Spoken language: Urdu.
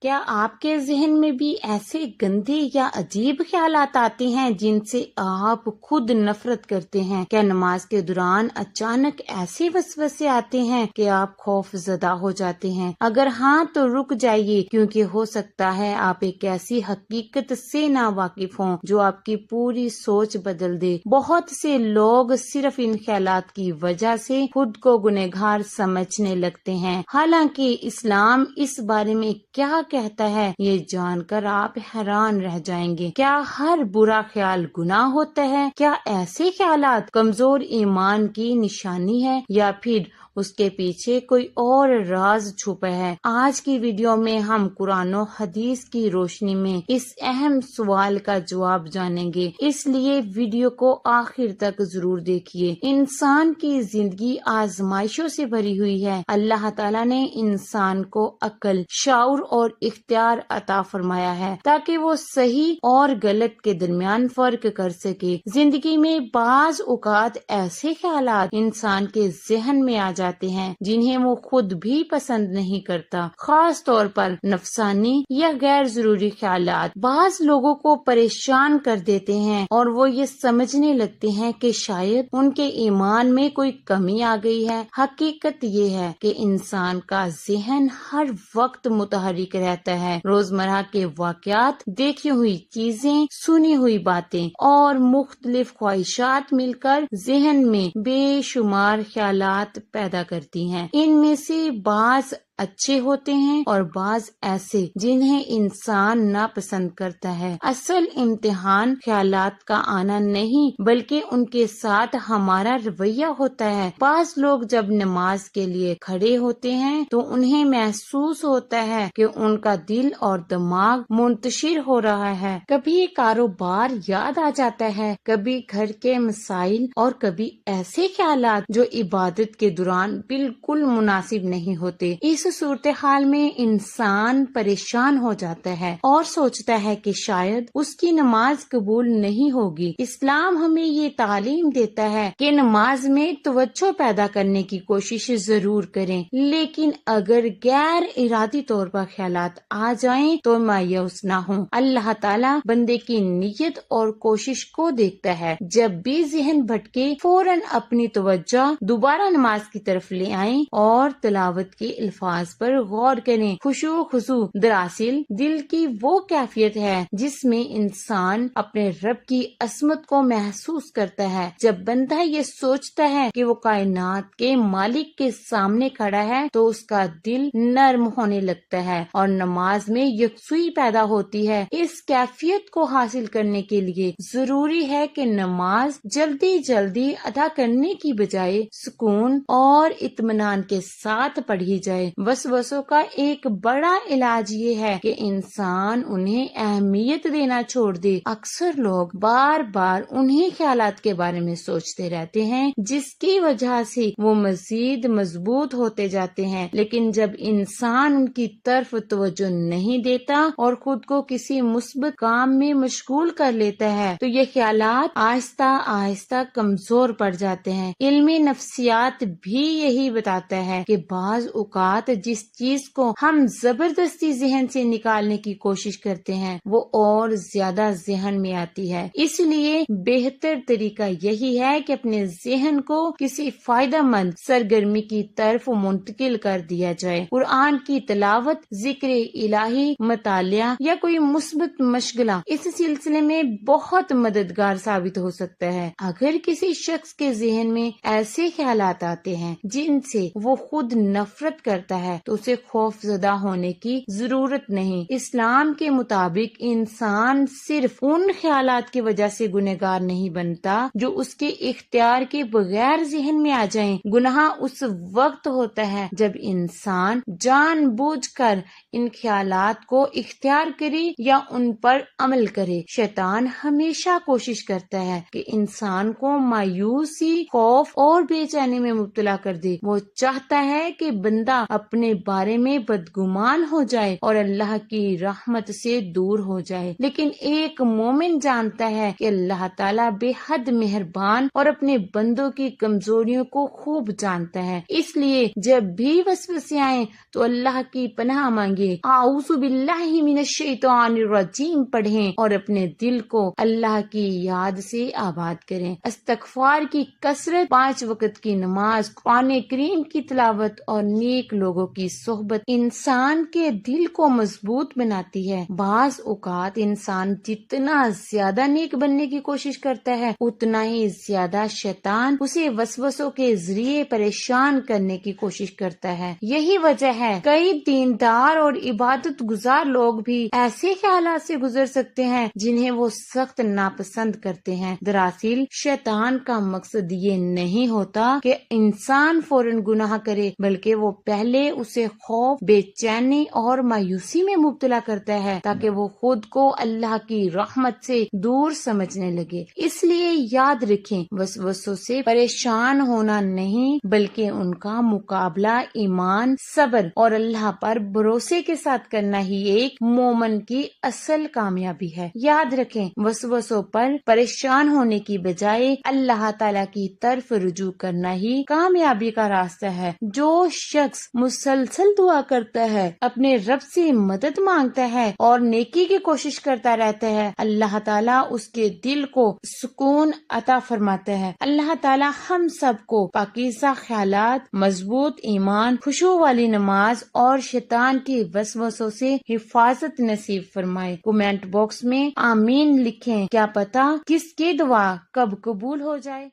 کیا آپ کے ذہن میں بھی ایسے گندے یا عجیب خیالات آتے ہیں جن سے آپ خود نفرت کرتے ہیں؟ کیا نماز کے دوران اچانک ایسے وسوسے آتے ہیں کہ آپ خوف زدہ ہو جاتے ہیں؟ اگر ہاں تو رک جائیے، کیونکہ ہو سکتا ہے آپ ایک ایسی حقیقت سے نا واقف ہوں جو آپ کی پوری سوچ بدل دے۔ بہت سے لوگ صرف ان خیالات کی وجہ سے خود کو گنہگار سمجھنے لگتے ہیں، حالانکہ اسلام اس بارے میں کیا کہتا ہے یہ جان کر آپ حیران رہ جائیں گے۔ کیا ہر برا خیال گناہ ہوتا ہے؟ کیا ایسے خیالات کمزور ایمان کی نشانی ہے یا پھر اس کے پیچھے کوئی اور راز چھپا ہے؟ آج کی ویڈیو میں ہم قرآن و حدیث کی روشنی میں اس اہم سوال کا جواب جانیں گے، اس لیے ویڈیو کو آخر تک ضرور دیکھیے۔ انسان کی زندگی آزمائشوں سے بھری ہوئی ہے۔ اللہ تعالیٰ نے انسان کو عقل، شعور اور اختیار عطا فرمایا ہے تاکہ وہ صحیح اور غلط کے درمیان فرق کر سکے۔ زندگی میں بعض اوقات ایسے خیالات انسان کے ذہن میں آ جاتے ہیں جنہیں وہ خود بھی پسند نہیں کرتا، خاص طور پر نفسانی یا غیر ضروری خیالات بعض لوگوں کو پریشان کر دیتے ہیں اور وہ یہ سمجھنے لگتے ہیں کہ شاید ان کے ایمان میں کوئی کمی آ گئی ہے۔ حقیقت یہ ہے کہ انسان کا ذہن ہر وقت متحرک رہتا ہے۔ روزمرہ کے واقعات، دیکھی ہوئی چیزیں، سنی ہوئی باتیں اور مختلف خواہشات مل کر ذہن میں بے شمار خیالات پیدا کرتی ہیں۔ ان میں سے بعض اچھے ہوتے ہیں اور بعض ایسے جنہیں انسان ناپسند کرتا ہے۔ اصل امتحان خیالات کا آنا نہیں بلکہ ان کے ساتھ ہمارا رویہ ہوتا ہے۔ بعض لوگ جب نماز کے لیے کھڑے ہوتے ہیں تو انہیں محسوس ہوتا ہے کہ ان کا دل اور دماغ منتشر ہو رہا ہے۔ کبھی کاروبار یاد آ جاتا ہے، کبھی گھر کے مسائل اور کبھی ایسے خیالات جو عبادت کے دوران بالکل مناسب نہیں ہوتے۔ اس صورتحال میں انسان پریشان ہو جاتا ہے اور سوچتا ہے کہ شاید اس کی نماز قبول نہیں ہوگی۔ اسلام ہمیں یہ تعلیم دیتا ہے کہ نماز میں توجہ پیدا کرنے کی کوشش ضرور کریں، لیکن اگر غیر ارادی طور پر خیالات آ جائیں تو مایوس نہ ہوں۔ اللہ تعالیٰ بندے کی نیت اور کوشش کو دیکھتا ہے۔ جب بھی ذہن بھٹکے فوراً اپنی توجہ دوبارہ نماز کی طرف لے آئیں اور تلاوت کے الفاظ پر غور کریں۔ خشوع خضوع دراصل دل کی وہ کیفیت ہے جس میں انسان اپنے رب کی عظمت کو محسوس کرتا ہے۔ جب بندہ یہ سوچتا ہے کہ وہ کائنات کے مالک کے سامنے کھڑا ہے تو اس کا دل نرم ہونے لگتا ہے اور نماز میں یکسوئی پیدا ہوتی ہے۔ اس کیفیت کو حاصل کرنے کے لیے ضروری ہے کہ نماز جلدی جلدی ادا کرنے کی بجائے سکون اور اطمینان کے ساتھ پڑھی جائے۔ وسوسوں کا ایک بڑا علاج یہ ہے کہ انسان انہیں اہمیت دینا چھوڑ دے۔ اکثر لوگ بار بار انہیں خیالات کے بارے میں سوچتے رہتے ہیں جس کی وجہ سے وہ مزید مضبوط ہوتے جاتے ہیں، لیکن جب انسان ان کی طرف توجہ نہیں دیتا اور خود کو کسی مثبت کام میں مشغول کر لیتا ہے تو یہ خیالات آہستہ آہستہ کمزور پڑ جاتے ہیں۔ علم نفسیات بھی یہی بتاتا ہے کہ بعض اوقات جس چیز کو ہم زبردستی ذہن سے نکالنے کی کوشش کرتے ہیں وہ اور زیادہ ذہن میں آتی ہے۔ اس لیے بہتر طریقہ یہی ہے کہ اپنے ذہن کو کسی فائدہ مند سرگرمی کی طرف منتقل کر دیا جائے۔ قرآن کی تلاوت، ذکر الہی، مطالعہ یا کوئی مثبت مشغلہ اس سلسلے میں بہت مددگار ثابت ہو سکتا ہے۔ اگر کسی شخص کے ذہن میں ایسے خیالات آتے ہیں جن سے وہ خود نفرت کرتا ہے تو اسے خوف زدہ ہونے کی ضرورت نہیں۔ اسلام کے مطابق انسان صرف ان خیالات کی وجہ سے گنہگار نہیں بنتا جو اس کے اختیار کے بغیر ذہن میں آ جائیں۔ گناہ اس وقت ہوتا ہے جب انسان جان بوجھ کر ان خیالات کو اختیار کرے یا ان پر عمل کرے۔ شیطان ہمیشہ کوشش کرتا ہے کہ انسان کو مایوسی، خوف اور بے چینی میں مبتلا کر دے۔ وہ چاہتا ہے کہ بندہ اپنی اپنے بارے میں بدگمان ہو جائے اور اللہ کی رحمت سے دور ہو جائے۔ لیکن ایک مومن جانتا ہے کہ اللہ تعالیٰ بے حد مہربان اور اپنے بندوں کی کمزوریوں کو خوب جانتا ہے، اس لیے جب بھی وسوسے آئیں تو اللہ کی پناہ مانگے، اعوذ باللہ من الشیطان الرجیم پڑھیں اور اپنے دل کو اللہ کی یاد سے آباد کریں۔ استغفار کی کثرت، 5 وقت کی نماز، قرآن کریم کی تلاوت اور نیک لوگوں کی صحبت انسان کے دل کو مضبوط بناتی ہے۔ بعض اوقات انسان جتنا زیادہ نیک بننے کی کوشش کرتا ہے اتنا ہی زیادہ شیطان اسے وسوسوں کے ذریعے پریشان کرنے کی کوشش کرتا ہے۔ یہی وجہ ہے کئی دیندار اور عبادت گزار لوگ بھی ایسے خیالات سے گزر سکتے ہیں جنہیں وہ سخت ناپسند کرتے ہیں۔ دراصل شیطان کا مقصد یہ نہیں ہوتا کہ انسان فوراً گناہ کرے، بلکہ وہ پہلے اسے خوف، بے چینی اور مایوسی میں مبتلا کرتا ہے تاکہ وہ خود کو اللہ کی رحمت سے دور سمجھنے لگے۔ اس لیے یاد رکھیں، وسوسوں سے پریشان ہونا نہیں بلکہ ان کا مقابلہ ایمان، صبر اور اللہ پر بھروسے کے ساتھ کرنا ہی ایک مومن کی اصل کامیابی ہے۔ یاد رکھیں، وسوسوں پر پریشان ہونے کی بجائے اللہ تعالیٰ کی طرف رجوع کرنا ہی کامیابی کا راستہ ہے۔ جو شخص مسلسل دعا کرتا ہے، اپنے رب سے مدد مانگتا ہے اور نیکی کی کوشش کرتا رہتا ہے، اللہ تعالیٰ اس کے دل کو سکون عطا فرماتا ہے۔ اللہ تعالیٰ ہم سب کو پاکیزہ خیالات، مضبوط ایمان، خشوع والی نماز اور شیطان کی وسوسوں سے حفاظت نصیب فرمائے۔ کمنٹ باکس میں آمین لکھیں، کیا پتا کس کی دعا کب قبول ہو جائے۔